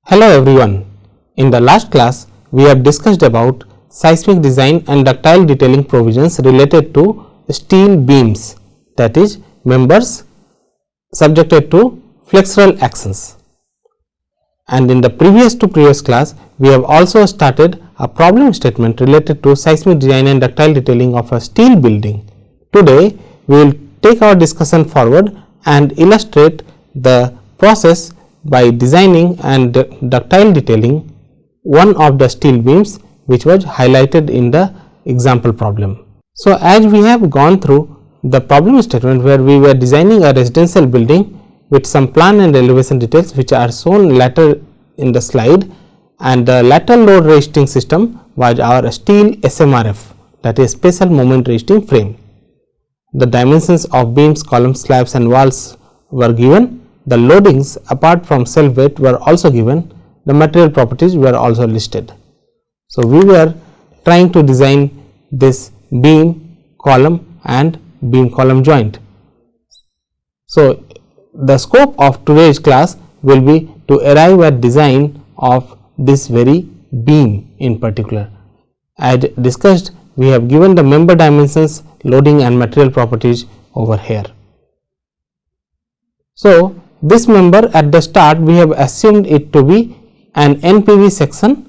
Hello everyone. In the last class, we have discussed about seismic design and ductile detailing provisions related to steel beams, that is members subjected to flexural actions. And in the previous class, we have also started a problem statement related to seismic design and ductile detailing of a steel building. Today, we will take our discussion forward and illustrate the process by designing and ductile detailing one of the steel beams which was highlighted in the example problem. So, as we have gone through the problem statement where we were designing a residential building with some plan and elevation details which are shown later in the slide, and the lateral load resisting system was our steel SMRF, that is special moment resisting frame. The dimensions of beams, columns, slabs and walls were given. The loadings apart from self weight were also given. The material properties were also listed. So, we were trying to design this beam, column and beam column joint. So, the scope of today's class will be to arrive at design of this very beam in particular. As discussed, we have given the member dimensions, loading and material properties over here. So, this member at the start we have assumed it to be an NPV section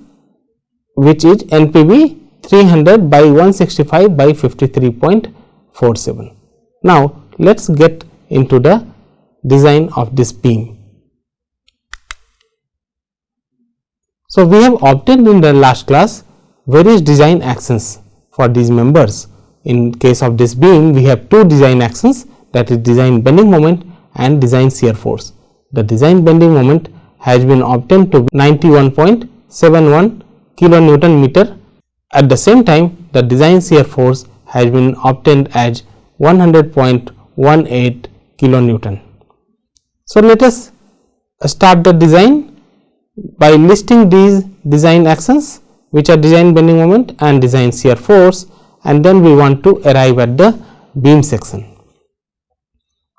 which is NPV 300 by 165 by 53.47. Now, let us get into the design of this beam. So, we have obtained in the last class various design actions for these members. In case of this beam, we have two design actions, that is design bending moment and design shear force. The design bending moment has been obtained to be 91.71 kilonewton meter. At the same time, the design shear force has been obtained as 100.18 kilonewton. So, let us start the design by listing these design actions which are design bending moment and design shear force, and then we want to arrive at the beam section.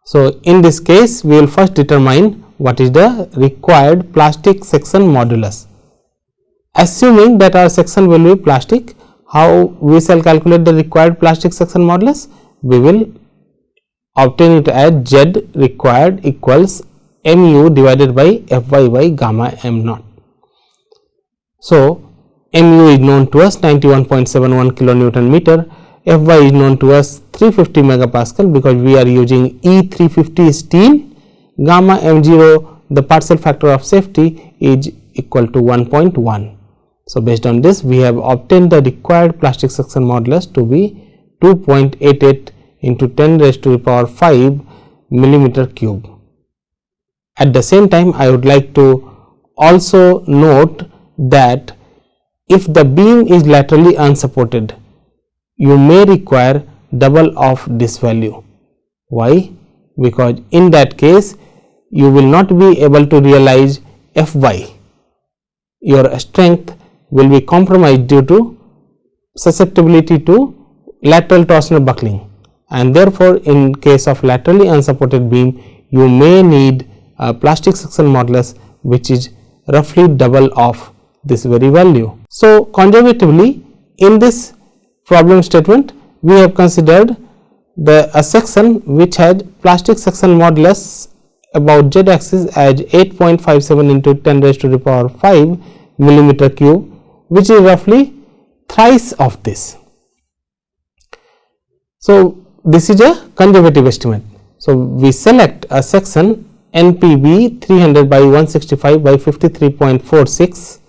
So, in this case we will first determine what is the required plastic section modulus. Assuming that our section will be plastic, how we shall calculate the required plastic section modulus? We will obtain it as Z required equals mu divided by Fy by gamma m naught. So, mu is known to us 91.71 kilonewton meter, Fy is known to us 350 megapascal because we are using E350 steel, gamma m0 the partial factor of safety is equal to 1.1. So, based on this we have obtained the required plastic section modulus to be 2.88 into 10 raised to the power 5 millimeter cube. At the same time, I would like to also note that if the beam is laterally unsupported, you may require double of this value. Why? Because in that case you will not be able to realize Fy. Your strength will be compromised due to susceptibility to lateral torsional buckling, and therefore, in case of laterally unsupported beam you may need a plastic section modulus which is roughly double of this very value. So, conservatively in this problem statement we have considered a section which has plastic section modulus about z axis as 8.57 into 10 raised to the power 5 millimeter cube, which is roughly thrice of this. So, this is a conservative estimate. So, we select a section NPV 300 by 165 by 53.46.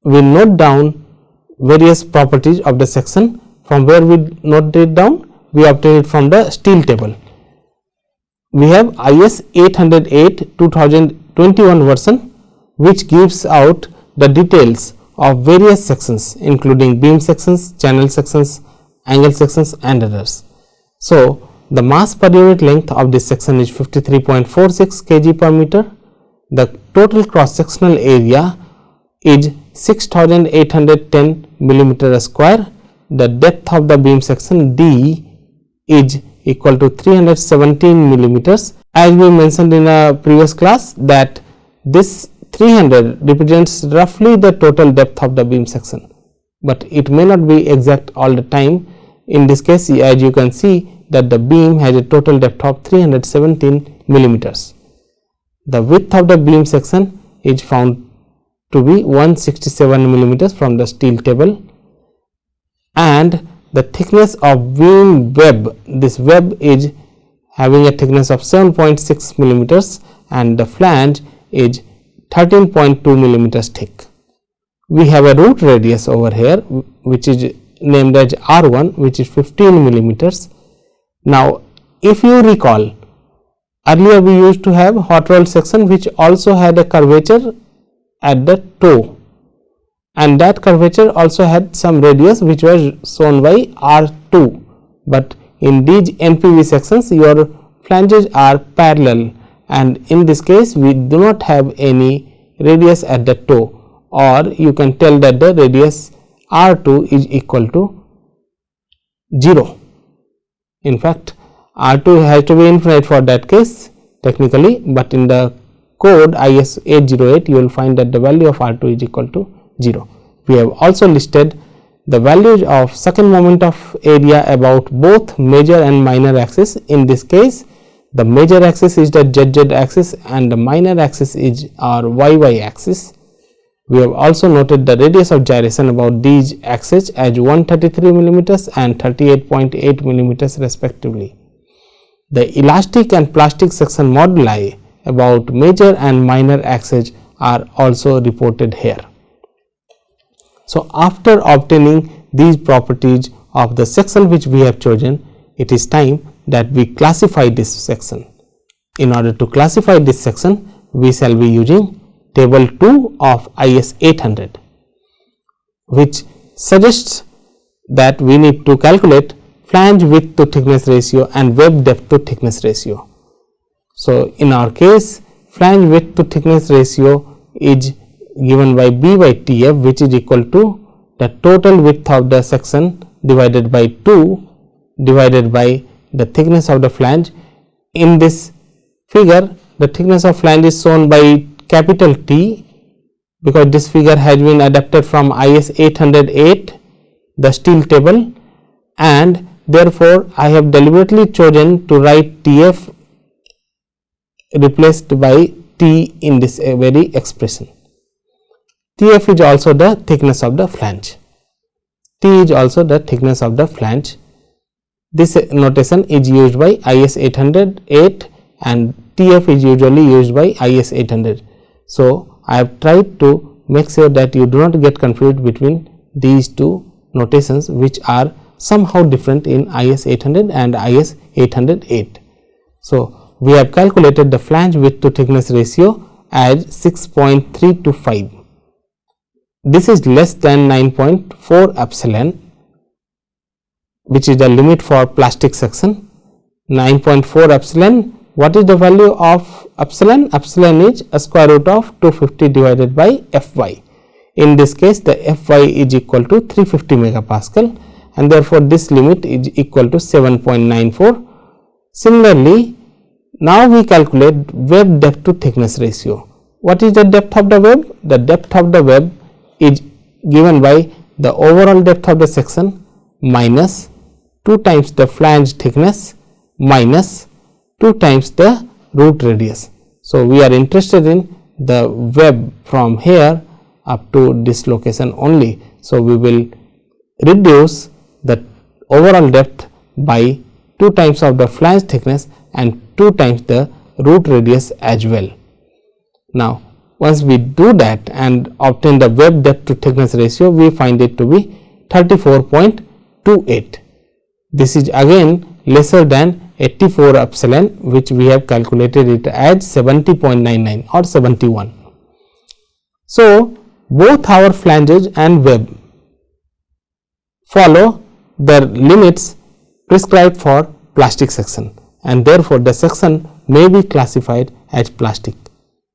We note down various properties of the section. From where we note it down? We obtain it from the steel table. We have IS 808 2021 version which gives out the details of various sections including beam sections, channel sections, angle sections and others. So, the mass per unit length of this section is 53.46 kg per meter. The total cross sectional area is 6810 millimeter square. The depth of the beam section D is equal to 317 millimeters. As we mentioned in a previous class that this 300 represents roughly the total depth of the beam section, but it may not be exact all the time. In this case, as you can see that the beam has a total depth of 317 millimeters. The width of the beam section is found to be 167 millimeters from the steel table, and the thickness of beam web, this web is having a thickness of 7.6 millimeters and the flange is 13.2 millimeters thick. We have a root radius over here which is named as R1, which is 15 millimeters. Now, if you recall, earlier we used to have hot rolled section which also had a curvature at the toe, and that curvature also had some radius which was shown by R2, but in these NPV sections your flanges are parallel, and in this case we do not have any radius at the toe, or you can tell that the radius R2 is equal to 0. In fact, R2 has to be infinite for that case technically, but in the code IS 808 you will find that the value of R2 is equal to 0. We have also listed the values of second moment of area about both major and minor axis. In this case, the major axis is the ZZ axis and the minor axis is our YY axis. We have also noted the radius of gyration about these axes as 133 millimeters and 38.8 millimeters respectively. The elastic and plastic section moduli about major and minor axes are also reported here. So, after obtaining these properties of the section which we have chosen, it is time that we classify this section. In order to classify this section, we shall be using table 2 of IS 800, which suggests that we need to calculate flange width to thickness ratio and web depth to thickness ratio. So, in our case, flange width to thickness ratio is given by B by TF, which is equal to the total width of the section divided by 2 divided by the thickness of the flange. In this figure, the thickness of flange is shown by capital T, because this figure has been adapted from IS 808, the steel table, and therefore, I have deliberately chosen to write TF replaced by T in this very expression. TF is also the thickness of the flange. T is also the thickness of the flange. This notation is used by IS 808 and TF is usually used by IS 800. So, I have tried to make sure that you do not get confused between these two notations which are somehow different in IS 800 and IS 808. So, we have calculated the flange width to thickness ratio as 6.325. This is less than 9.4 epsilon, which is the limit for plastic section. 9.4 epsilon. What is the value of epsilon? Epsilon is a square root of 250 divided by Fy. In this case, the Fy is equal to 350 megapascal, and therefore, this limit is equal to 7.94. Similarly, now we calculate web depth to thickness ratio. What is the depth of the web? The depth of the web is given by the overall depth of the section minus 2 times the flange thickness minus 2 times the root radius. So, we are interested in the web from here up to this location only. So, we will reduce the overall depth by 2 times of the flange thickness and 2 times the root radius as well. Now, once we do that and obtain the web depth to thickness ratio, we find it to be 34.28. This is again lesser than 84 epsilon, which we have calculated it as 70.99 or 71. So, both our flanges and web follow the limits prescribed for plastic section, and therefore, the section may be classified as plastic.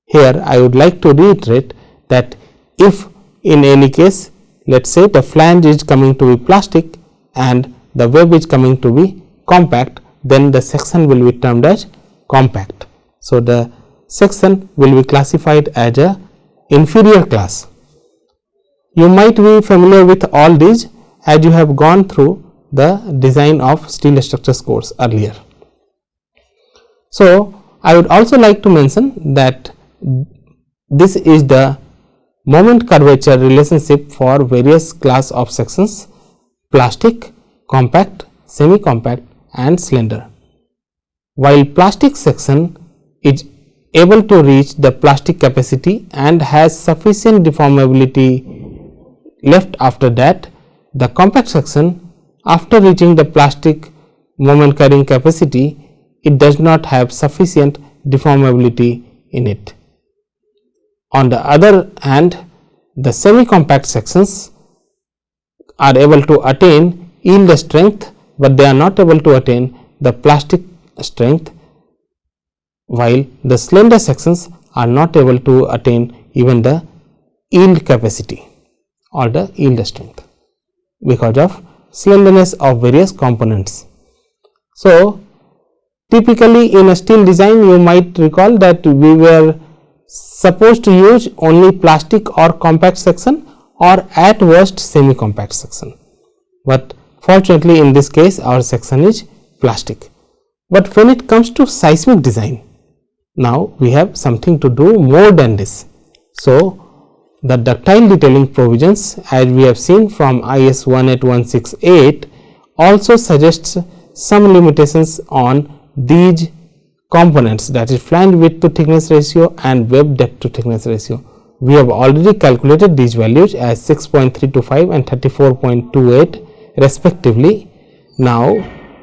Here, I would like to reiterate that if in any case, let us say the flange is coming to be plastic and the web is coming to be compact, then the section will be termed as compact. So, the section will be classified as a inferior class. You might be familiar with all these as you have gone through the design of steel structures course earlier. So, I would also like to mention that this is the moment curvature relationship for various class of sections: plastic, compact, semi compact and slender. While plastic section is able to reach the plastic capacity and has sufficient deformability left after that, the compact section, after reaching the plastic moment carrying capacity, it does not have sufficient deformability in it. On the other hand, the semi compact sections are able to attain yield strength, but they are not able to attain the plastic strength, while the slender sections are not able to attain even the yield capacity or the yield strength because of slenderness of various components. So, typically in a steel design you might recall that we were supposed to use only plastic or compact section or at worst semi compact section, but fortunately in this case our section is plastic. But when it comes to seismic design, now we have something to do more than this. So, the ductile detailing provisions, as we have seen from IS 18168, also suggests some limitations on these components, that is flange width to thickness ratio and web depth to thickness ratio. We have already calculated these values as 6.325 and 34.28 respectively. Now,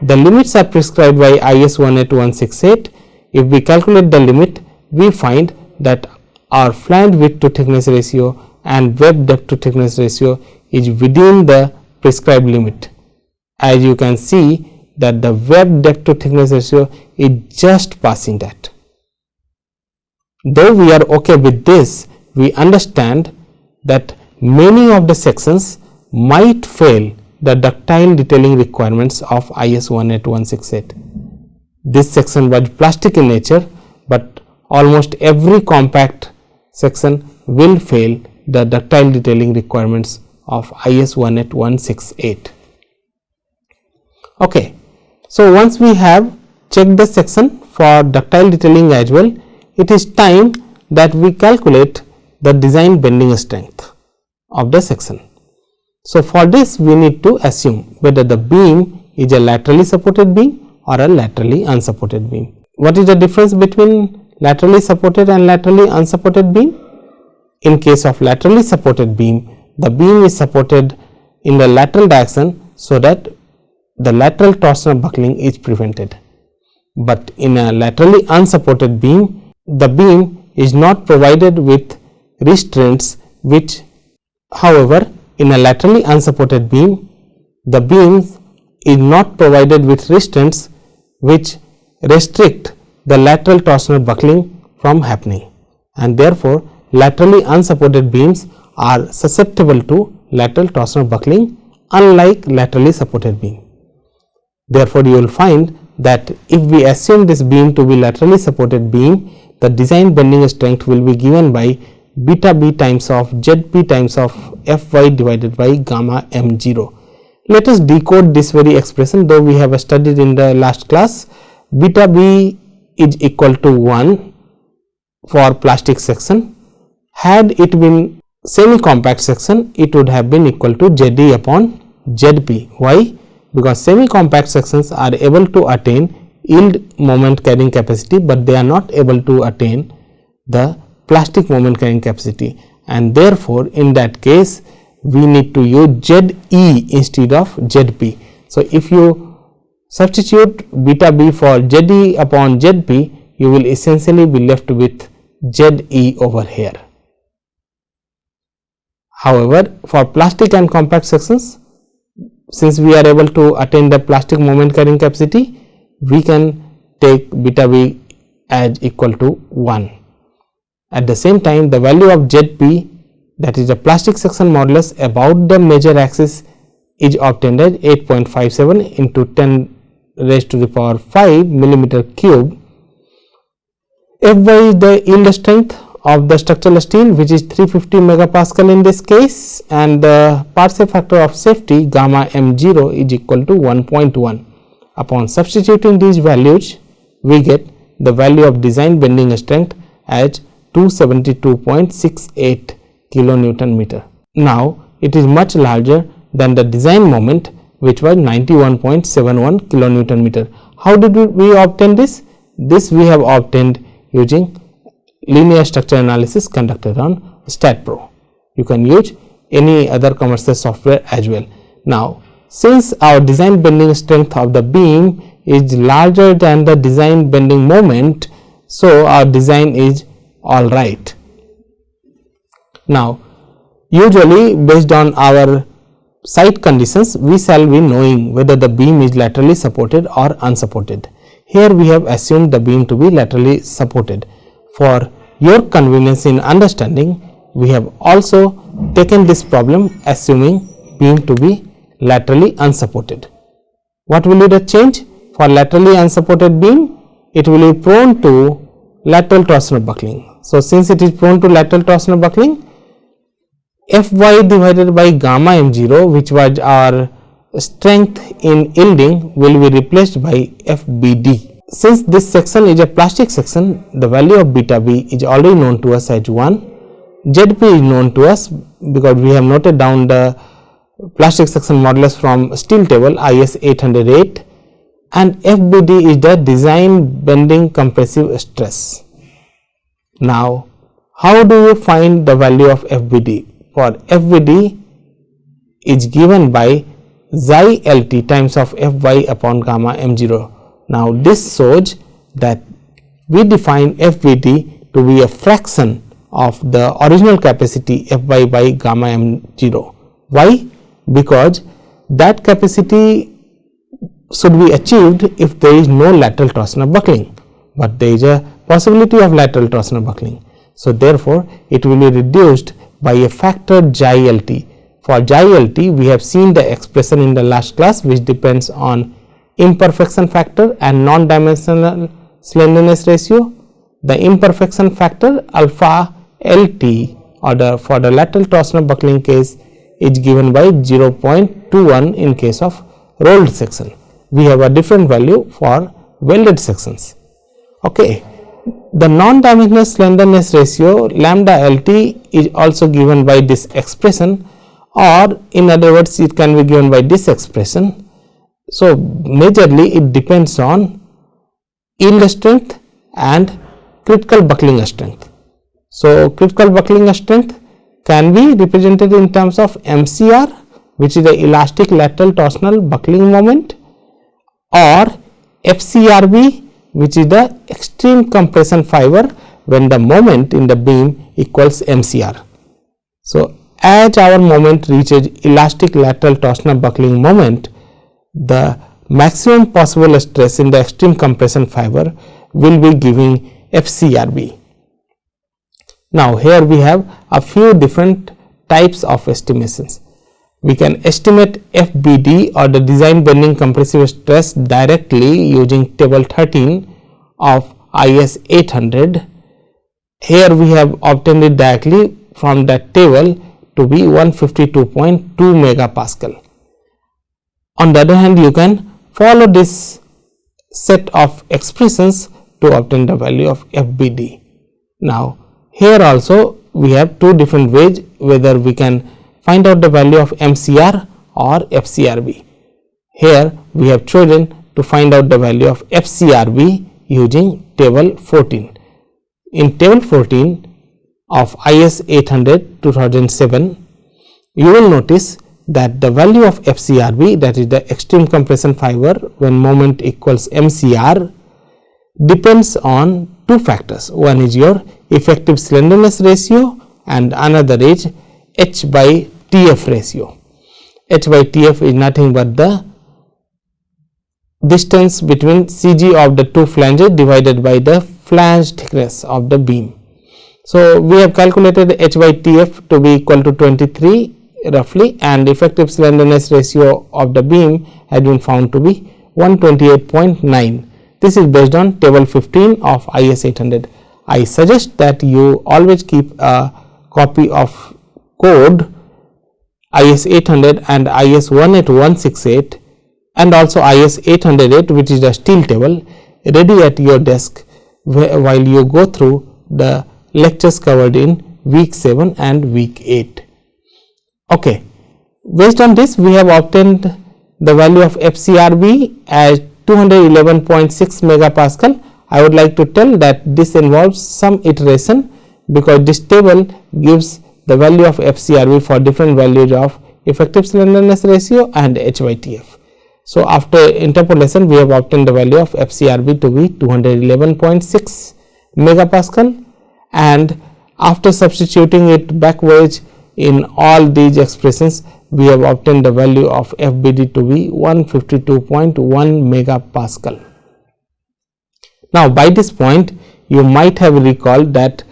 the limits are prescribed by IS 18168. If we calculate the limit, we find that our flange width to thickness ratio and web depth to thickness ratio is within the prescribed limit. As you can see that the web depth to thickness ratio is just passing that. Though we are okay with this, we understand that many of the sections might fail the ductile detailing requirements of IS 18168. This section was plastic in nature, but almost every compact section will fail the ductile detailing requirements of IS 18168. Okay. So, once we have checked the section for ductile detailing as well, it is time that we calculate the design bending strength of the section. So, for this we need to assume whether the beam is a laterally supported beam or a laterally unsupported beam. What is the difference between laterally supported and laterally unsupported beam? In case of laterally supported beam, the beam is supported in the lateral direction so that the lateral torsional buckling is prevented. But in a laterally unsupported beam, the beam is not provided with restraints, which, however, in a laterally unsupported beam, the beam is not provided with restraints which restrict the lateral torsional buckling from happening, and therefore laterally unsupported beams are susceptible to lateral torsional buckling, unlike laterally supported beam. Therefore, you will find that if we assume this beam to be laterally supported beam, the design bending strength will be given by beta b times of Zp times of Fy divided by gamma m0. Let us decode this very expression, though we have studied in the last class. Beta b is equal to 1 for plastic section. Had it been semi compact section, it would have been equal to Ze upon Zp. Why? Because semi compact sections are able to attain yield moment carrying capacity, but they are not able to attain the plastic moment carrying capacity, and therefore in that case we need to use Ze instead of Zp. So, if you substitute beta b for Ze upon Zp, you will essentially be left with Ze over here. However, for plastic and compact sections, since we are able to attain the plastic moment carrying capacity, we can take beta b as equal to 1. At the same time, the value of Zp, that is the plastic section modulus about the major axis, is obtained as 8.57 into 10 raised to the power 5 millimeter cube. Fy is the yield strength of the structural steel, which is 350 megapascal in this case, and the Parsec factor of safety gamma m0 is equal to 1.1. Upon substituting these values, we get the value of design bending strength as 272.68 kilonewton meter. Now, it is much larger than the design moment, which was 91.71 kilonewton meter. How did we obtain this? This we have obtained using linear structure analysis conducted on StatPro. You can use any other commercial software as well. Now, since our design bending strength of the beam is larger than the design bending moment, so our design is all right. Now, usually based on our site conditions, we shall be knowing whether the beam is laterally supported or unsupported. Here we have assumed the beam to be laterally supported. For your convenience in understanding, we have also taken this problem assuming beam to be laterally unsupported. What will be the change? For laterally unsupported beam, it will be prone to lateral torsional buckling. So, since it is prone to lateral torsional buckling, Fy divided by gamma m0, which was our strength in yielding, will be replaced by Fbd. Since this section is a plastic section, the value of beta b is already known to us as 1. Zp is known to us because we have noted down the plastic section modulus from steel table IS 808, and Fbd is the design bending compressive stress. Now, how do you find the value of Fbd? For Fbd is given by xi lt times of Fy upon gamma m0. Now, this shows that we define Fbd to be a fraction of the original capacity Fy by gamma m0. Why? Because that capacity should be achieved if there is no lateral torsional buckling, but there is a possibility of lateral torsional buckling. So, therefore, it will be reduced by a factor xi lt. For xi lt, we have seen the expression in the last class, which depends on imperfection factor and non-dimensional slenderness ratio. The imperfection factor alpha lt or for the lateral torsional buckling case is given by 0.21 in case of rolled section. We have a different value for welded sections. Okay. The non-dimensional slenderness ratio lambda lt is also given by this expression, or in other words it can be given by this expression. So, majorly it depends on yield strength and critical buckling strength. So, critical buckling strength can be represented in terms of MCR, which is the elastic lateral torsional buckling moment, or FCRB, which is the extreme compression fiber when the moment in the beam equals MCR. So, as our moment reaches elastic lateral torsional buckling moment, the maximum possible stress in the extreme compression fiber will be giving FCRB. Now, here we have a few different types of estimations. We can estimate Fbd or the design bending compressive stress directly using table 13 of IS 800. Here we have obtained it directly from that table to be 152.2 megapascal. On the other hand, you can follow this set of expressions to obtain the value of Fbd. Now, here also we have two different ways whether we can find out the value of MCR or FCRB. Here we have chosen to find out the value of FCRB using table 14. In table 14 of IS 800 2007, you will notice that the value of FCRB, that is the extreme compression fiber when moment equals MCR, depends on two factors. One is your effective slenderness ratio and another is H by TF ratio. H by TF is nothing but the distance between CG of the two flanges divided by the flange thickness of the beam. So, we have calculated H by TF to be equal to 23 roughly, and effective slenderness ratio of the beam has been found to be 128.9. This is based on table 15 of IS 800. I suggest that you always keep a copy of code IS 800 and IS 18168 and also IS 808, which is the steel table, ready at your desk while you go through the lectures covered in week 7 and week 8. Okay. Based on this, we have obtained the value of FCRB as 211.6 megapascal. I would like to tell that this involves some iteration, because this table gives the value of FCRB for different values of effective slenderness ratio and HYTF. So, after interpolation, we have obtained the value of FCRB to be 211.6 megapascal, and after substituting it backwards in all these expressions, we have obtained the value of FBD to be 152.1 megapascal. Now, by this point, you might have recalled that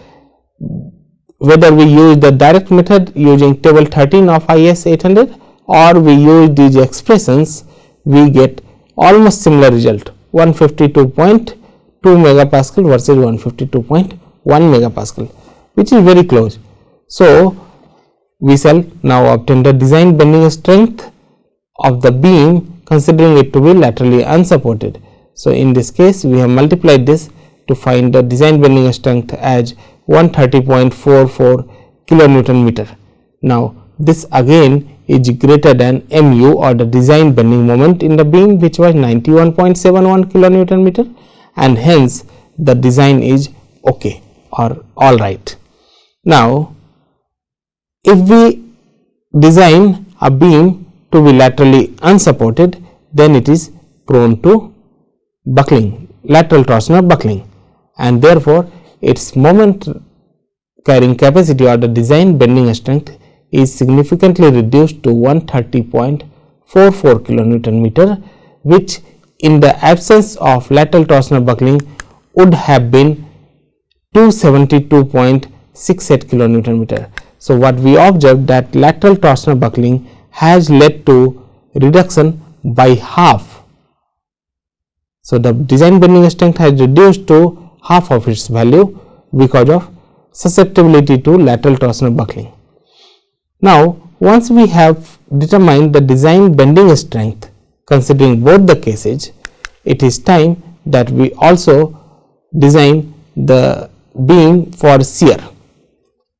whether we use the direct method using table 13 of IS 800 or we use these expressions, we get almost similar result, 152.2 megapascal versus 152.1 megapascal, which is very close. So, we shall now obtain the design bending strength of the beam considering it to be laterally unsupported. So, in this case, we have multiplied this to find the design bending strength as 130.44 kilonewton meter. Now, this again is greater than mu, or the design bending moment in the beam, which was 91.71 kilonewton meter, and hence the design is okay or all right. Now, if we design a beam to be laterally unsupported, then it is prone to buckling, lateral torsional buckling, and therefore its moment carrying capacity or the design bending strength is significantly reduced to 130.44 kilonewton meter, which in the absence of lateral torsional buckling would have been 272.68 kilonewton meter. So, what we observed that lateral torsional buckling has led to reduction by half. So, the design bending strength has reduced to half of its value because of susceptibility to lateral torsional buckling. Now, once we have determined the design bending strength considering both the cases, it is time that we also design the beam for shear.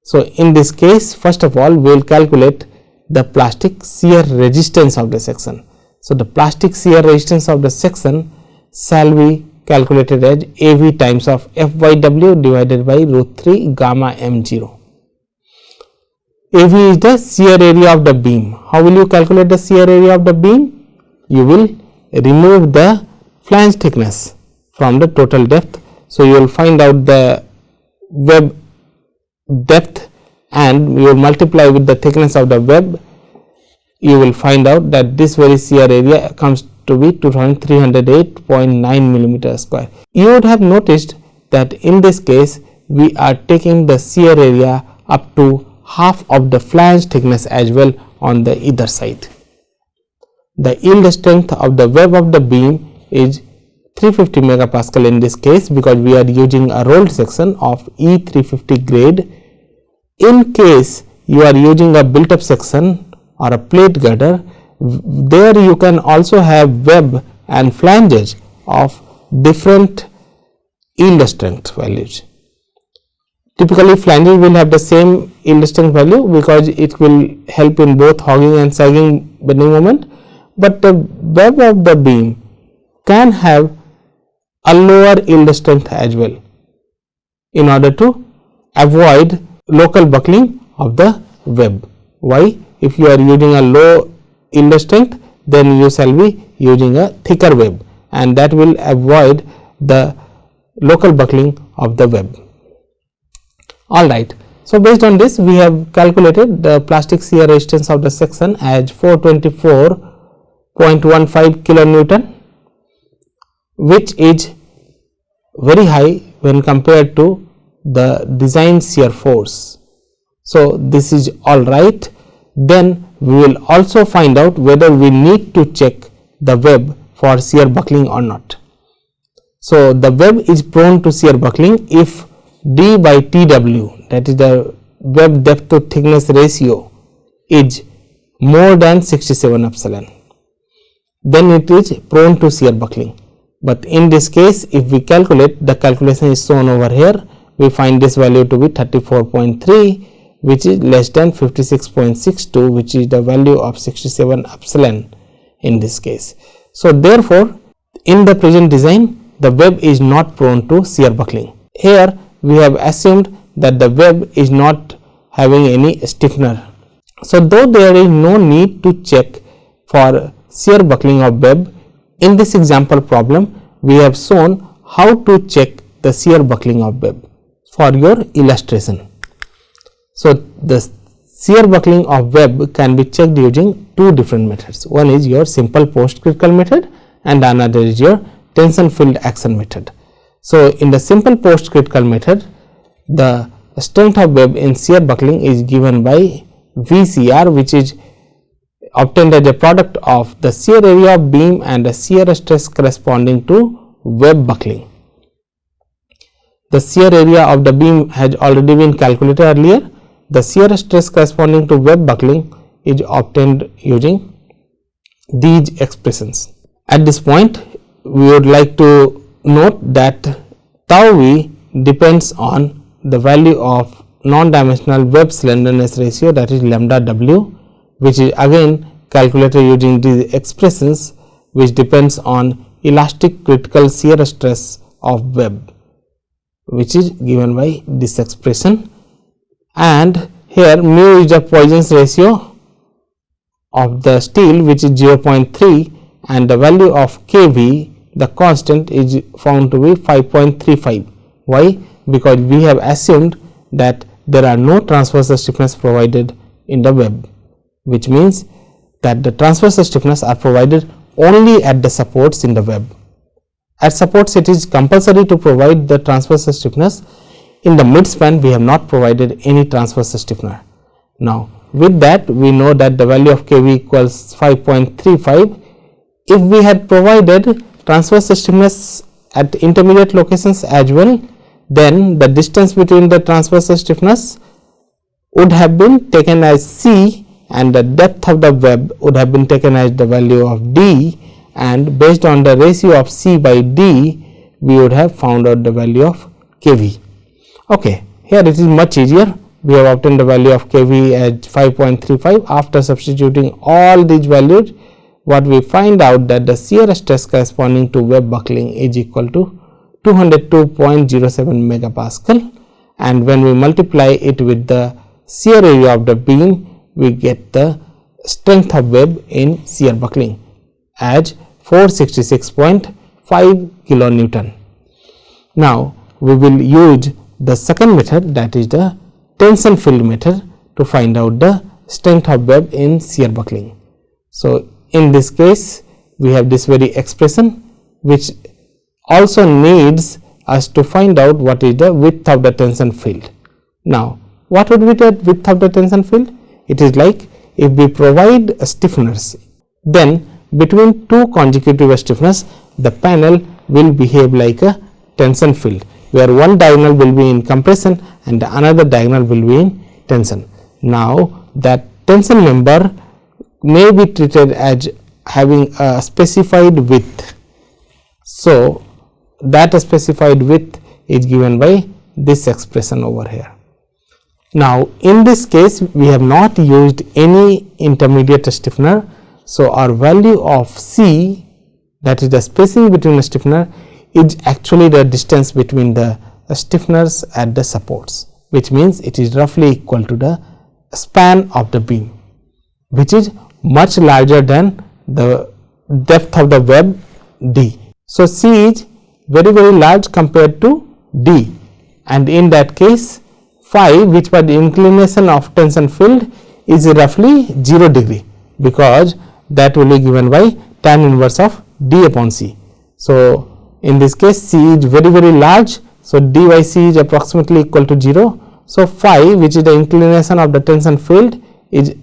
So, in this case, first of all, we will calculate the plastic shear resistance of the section. So, the plastic shear resistance of the section shall be calculated as AV times of FYW divided by root 3 gamma m0. AV is the shear area of the beam. How will you calculate the shear area of the beam? You will remove the flange thickness from the total depth. So, you will find out the web depth and you will multiply with the thickness of the web. You will find out that this very shear area comes to be 2308.9 millimeter square. You would have noticed that in this case we are taking the shear area up to half of the flange thickness as well on the either side. The yield strength of the web of the beam is 350 megapascal in this case, because we are using a rolled section of E350 grade. In case you are using a built up section or a plate girder, there you can also have web and flanges of different yield strength values. Typically, flanges will have the same yield strength value because it will help in both hogging and sagging bending moment, but the web of the beam can have a lower yield strength as well in order to avoid local buckling of the web. Why? If you are using a low yield strength, then you shall be using a thicker web, and that will avoid the local buckling of the web. All right. So, based on this, we have calculated the plastic shear resistance of the section as 424.15 kilonewton, which is very high when compared to the design shear force. So, this is all right. Then we will also find out whether we need to check the web for shear buckling or not. So, the web is prone to shear buckling if d by Tw, that is the web depth to thickness ratio, is more than 67 epsilon, then it is prone to shear buckling. But in this case, if we calculate, the calculation is shown over here, we find this value to be 34.3, which is less than 56.62, which is the value of 67 epsilon in this case. So therefore, in the present design, the web is not prone to shear buckling. Here we have assumed that the web is not having any stiffener. So though there is no need to check for shear buckling of web, in this example problem we have shown how to check the shear buckling of web for your illustration. So the shear buckling of web can be checked using two different methods. One is your simple post critical method and another is your tension field action method. So in the simple post critical method, the strength of web in shear buckling is given by VCR, which is obtained as a product of the shear area of beam and the shear stress corresponding to web buckling. The shear area of the beam has already been calculated earlier. The shear stress corresponding to web buckling is obtained using these expressions. At this point, we would like to note that tau v depends on the value of non-dimensional web slenderness ratio, that is lambda w, which is again calculated using these expressions, which depends on elastic critical shear stress of web, which is given by this expression. And here mu is the Poisson's ratio of the steel, which is 0.3, and the value of Kv, the constant, is found to be 5.35. Why? Because we have assumed that there are no transverse stiffness provided in the web, which means that the transverse stiffness are provided only at the supports in the web. At supports, it is compulsory to provide the transverse stiffness. In the midspan, we have not provided any transverse stiffener. Now with that, we know that the value of Kv equals 5.35. If we had provided transverse stiffness at intermediate locations as well, then the distance between the transverse stiffness would have been taken as C and the depth of the web would have been taken as the value of D, and based on the ratio of C by D, we would have found out the value of Kv. Okay, here it is much easier. We have obtained the value of Kv as 5.35. After substituting all these values, what we find out that the shear stress corresponding to web buckling is equal to 202.07 megapascal, and when we multiply it with the shear area of the beam, we get the strength of web in shear buckling as 466.5 kilonewton. Now we will use the second method, that is the tension field method, to find out the strength of web in shear buckling. So in this case, we have this very expression which also needs us to find out what is the width of the tension field. Now what would be the width of the tension field? It is like if we provide stiffeners, then between two consecutive stiffeners, the panel will behave like a tension field, where one diagonal will be in compression and the another diagonal will be in tension. Now that tension member may be treated as having a specified width. So that specified width is given by this expression over here. Now in this case, we have not used any intermediate stiffener. So our value of C, that is the spacing between the stiffener, is actually the distance between the stiffeners at the supports, which means it is roughly equal to the span of the beam, which is much larger than the depth of the web D. So C is very large compared to D, and in that case phi, which was the inclination of tension field, is roughly 0 degree, because that will be given by tan inverse of D upon C. So in this case, C is very large, so D by C is approximately equal to 0. So phi, which is the inclination of the tension field, is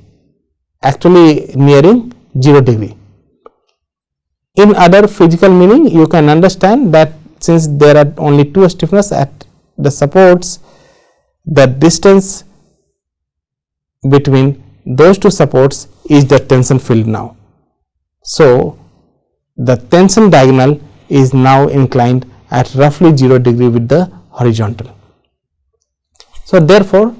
actually nearing 0 degree. In other physical meaning, you can understand that since there are only two stiffeners at the supports, the distance between those two supports is the tension field now. So, the tension diagonal is now inclined at roughly 0 degree with the horizontal. So, therefore,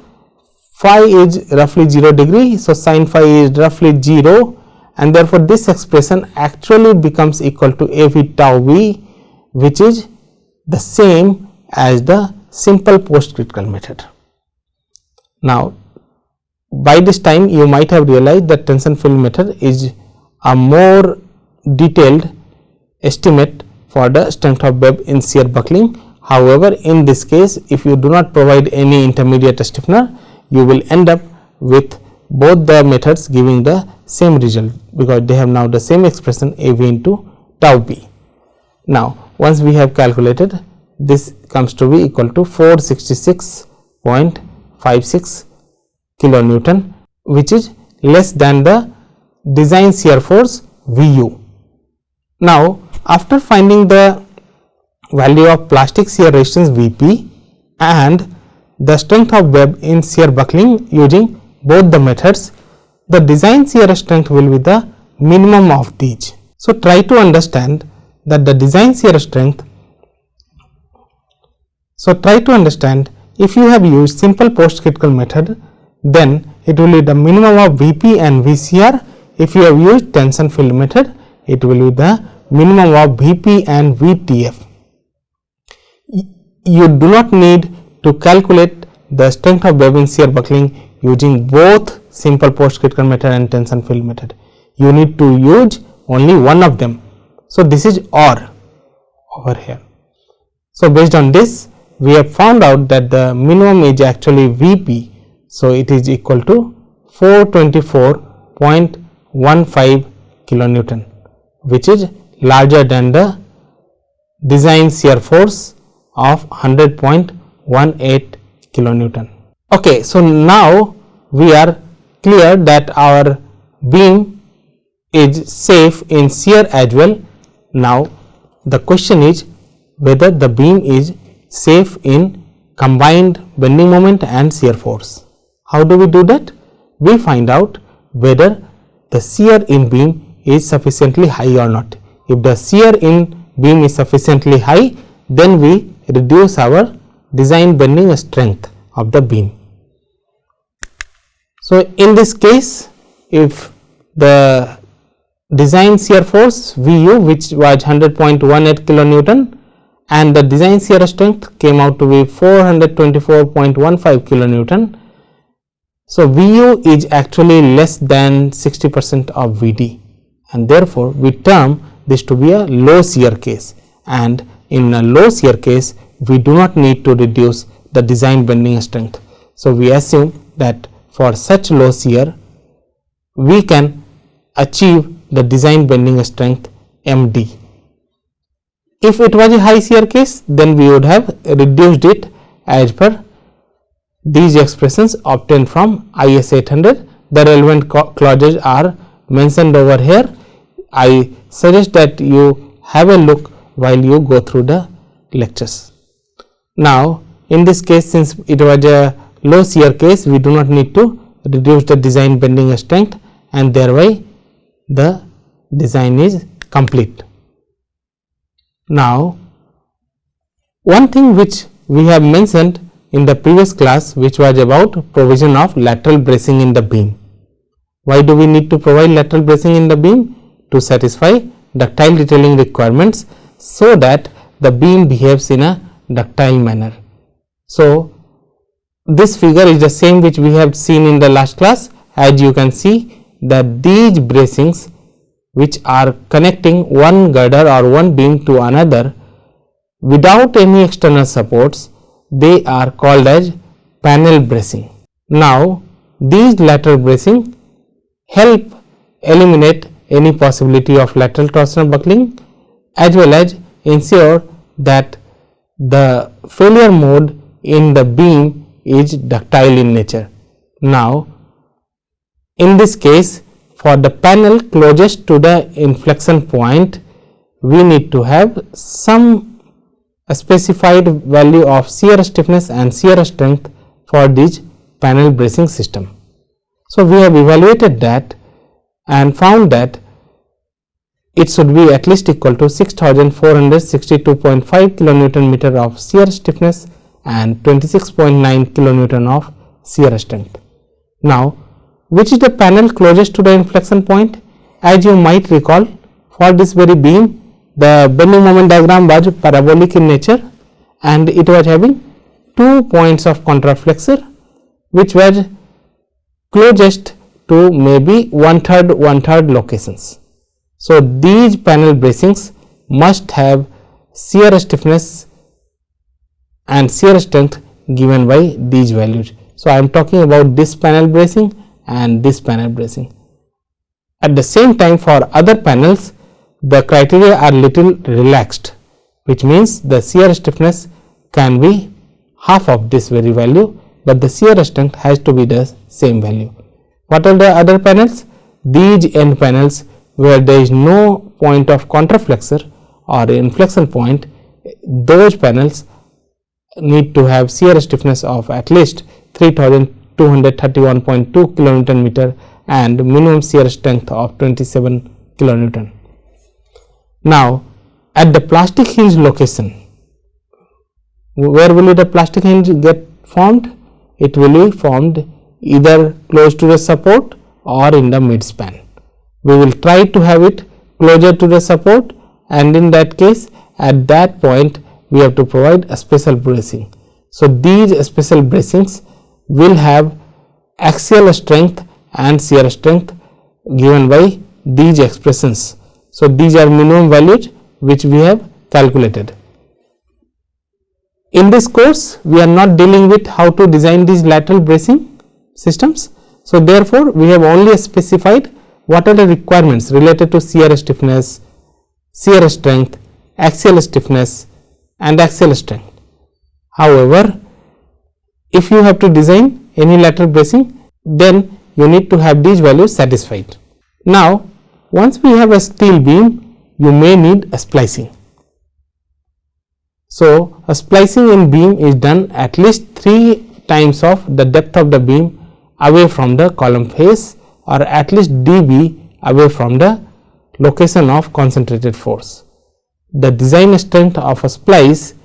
phi is roughly 0 degree. So, sin phi is roughly 0, and therefore, this expression actually becomes equal to A V tau v, which is the same as the simple post critical method. Now, by this time you might have realized that tension field method is a more detailed estimate for the strength of web in shear buckling. However, in this case, if you do not provide any intermediate stiffener, you will end up with both the methods giving the same result, because they have now the same expression A v into tau b. Now, once we have calculated, this comes to be equal to 466.56 kilonewton, which is less than the design shear force Vu. Now, after finding the value of plastic shear resistance Vp and the strength of web in shear buckling using both the methods, the design shear strength will be the minimum of these. So, try to understand that the design shear strength. So, try to understand, if you have used simple post critical method, then it will be the minimum of Vp and Vcr. If you have used tension field method, it will be the minimum of Vp and Vtf. You do not need to calculate the strength of web in shear buckling using both simple post critical method and tension field method. You need to use only one of them. So, this is OR over here. So, based on this, we have found out that the minimum is actually Vp. So, it is equal to 424.15 kilonewton, which is larger than the design shear force of 100.18 kilonewton. Okay, so now we are clear that our beam is safe in shear as well. Now, the question is whether the beam is safe in combined bending moment and shear force. How do we do that? We find out whether the shear in beam is sufficiently high or not. If the shear in beam is sufficiently high, then we reduce our design bending strength of the beam. So, in this case, if the design shear force Vu, which was 100.18 kilonewton, and the design shear strength came out to be 424.15 kilonewton. So, Vu is actually less than 60% of Vd, and therefore, we term this to be a low shear case, and in a low shear case, we do not need to reduce the design bending strength. So, we assume that for such low shear, we can achieve the design bending strength Md. If it was a high shear case, then we would have reduced it as per these expressions obtained from IS 800. The relevant clauses are mentioned over here. I suggest that you have a look while you go through the lectures. Now, in this case, since it was a low shear case, we do not need to reduce the design bending strength, and thereby the design is complete. Now, one thing which we have mentioned in the previous class, which was about provision of lateral bracing in the beam. Why do we need to provide lateral bracing in the beam? To satisfy ductile detailing requirements, so that the beam behaves in a ductile manner. So, this figure is the same which we have seen in the last class. As you can see that these bracings, which are connecting one girder or one beam to another without any external supports, they are called as panel bracing. Now, these lateral bracing help eliminate any possibility of lateral torsional buckling, as well as ensure that the failure mode in the beam is ductile in nature. Now, in this case, for the panel closest to the inflection point, we need to have some a specified value of shear stiffness and shear strength for this panel bracing system. So, we have evaluated that and found that it should be at least equal to 6462.5 kilonewton meter of shear stiffness and 26.9 kilonewton of shear strength. Now, which is the panel closest to the inflection point? As you might recall, for this very beam, the bending moment diagram was parabolic in nature and it was having 2 points of contraflexure which were closest to maybe one third locations. So, these panel bracings must have shear stiffness and shear strength given by these values. So, I am talking about this panel bracing and this panel bracing. At the same time, for other panels, the criteria are little relaxed, which means the shear stiffness can be half of this very value, but the shear strength has to be the same value. What are the other panels? These end panels where there is no point of contraflexure or inflection point, those panels need to have shear stiffness of at least 3231.2 kilonewton meter and minimum shear strength of 27 kilonewton. Now, at the plastic hinge location, where will the plastic hinge get formed? It will be formed either close to the support or in the midspan. We will try to have it closer to the support, and in that case, at that point we have to provide a special bracing. So, these special bracings will have axial strength and shear strength given by these expressions. So, these are minimum values which we have calculated. In this course, we are not dealing with how to design these lateral bracing systems. So, therefore, we have only specified what are the requirements related to shear stiffness, shear strength, axial stiffness and axial strength. However, if you have to design any lateral bracing, then you need to have these values satisfied. Now, once we have a steel beam, you may need a splicing. So, a splicing in beam is done at least 3 times of the depth of the beam away from the column face, or at least dB away from the location of concentrated force. The design strength of a splice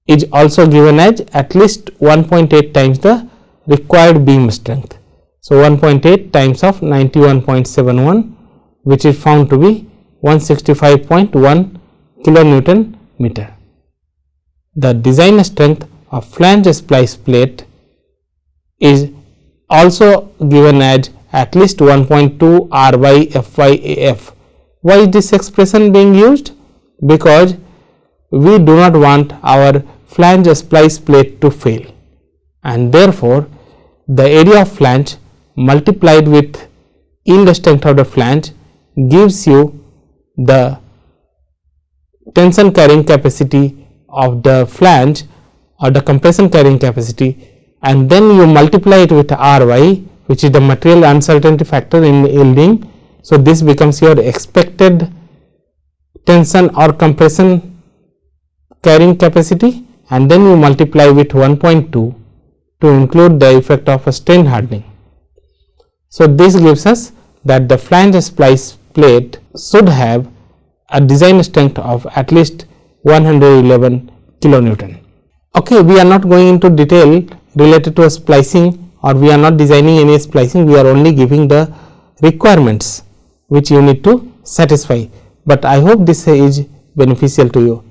is also given as at least 1.8 times the required beam strength. So, 1.8 times of 91.71, which is found to be 165.1 kilonewton meter. The design strength of flange splice plate is also given as at least 1.2 R by F by AF. Why is this expression being used? Because we do not want our flange splice plate to fail, and therefore, the area of flange multiplied with yield strength of the flange gives you the tension carrying capacity of the flange or the compression carrying capacity, and then you multiply it with Ry, which is the material uncertainty factor in yielding. So, this becomes your expected tension or compression carrying capacity, and then you multiply with 1.2 to include the effect of a strain hardening. So, this gives us that the flange splice plate should have a design strength of at least 111 kilonewton. Okay, we are not going into detail related to a splicing, or we are not designing any splicing, we are only giving the requirements which you need to satisfy, but I hope this is beneficial to you.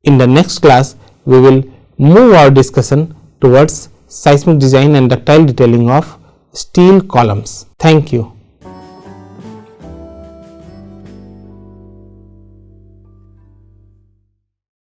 In the next class, we will move our discussion towards seismic design and ductile detailing of steel columns. Thank you.